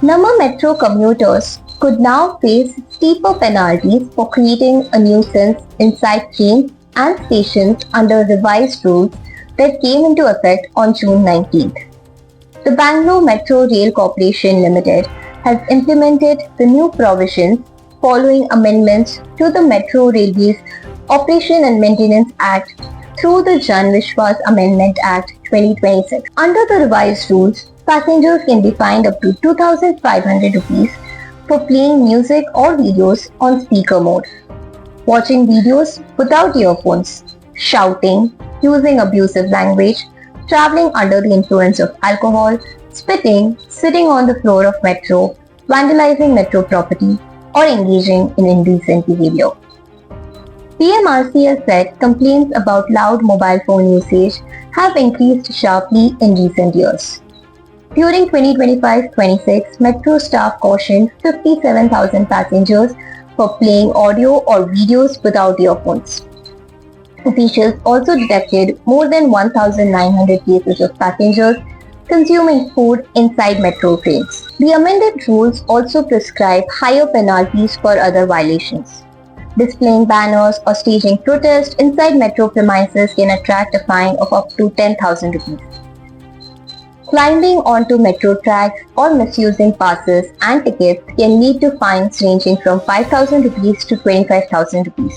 Number Metro commuters could now face steeper penalties for creating a nuisance inside trains and stations under revised rules that came into effect on June 19th. The Bangalore Metro Rail Corporation Limited has implemented the new provisions following amendments to the Metro Railways Operation and Maintenance Act through the Jan Vishwas Amendment Act 2026. Under the revised rules, passengers can be fined up to 2,500 rupees for playing music or videos on speaker mode, watching videos without earphones, shouting, using abusive language, traveling under the influence of alcohol, spitting, sitting on the floor of metro, vandalizing metro property, or engaging in indecent behavior. PMRC has said complaints about loud mobile phone usage have increased sharply in recent years. During 2025-26, Metro staff cautioned 57,000 passengers for playing audio or videos without earphones. Officials also detected more than 1,900 cases of passengers consuming food inside metro trains. The amended rules also prescribe higher penalties for other violations. Displaying banners or staging protests inside metro premises can attract a fine of up to 10,000 rupees. Climbing onto metro tracks or misusing passes and tickets can lead to fines ranging from 5,000 rupees to 25,000 rupees.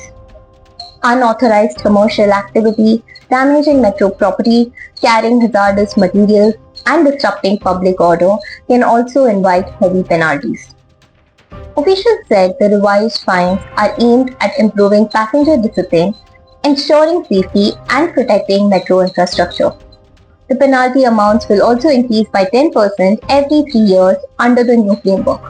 Unauthorized commercial activity, damaging metro property, carrying hazardous materials, and disrupting public order can also invite heavy penalties. Officials said the revised fines are aimed at improving passenger discipline, ensuring safety, and protecting metro infrastructure. The penalty amounts will also increase by 10% every 3 years under the new framework.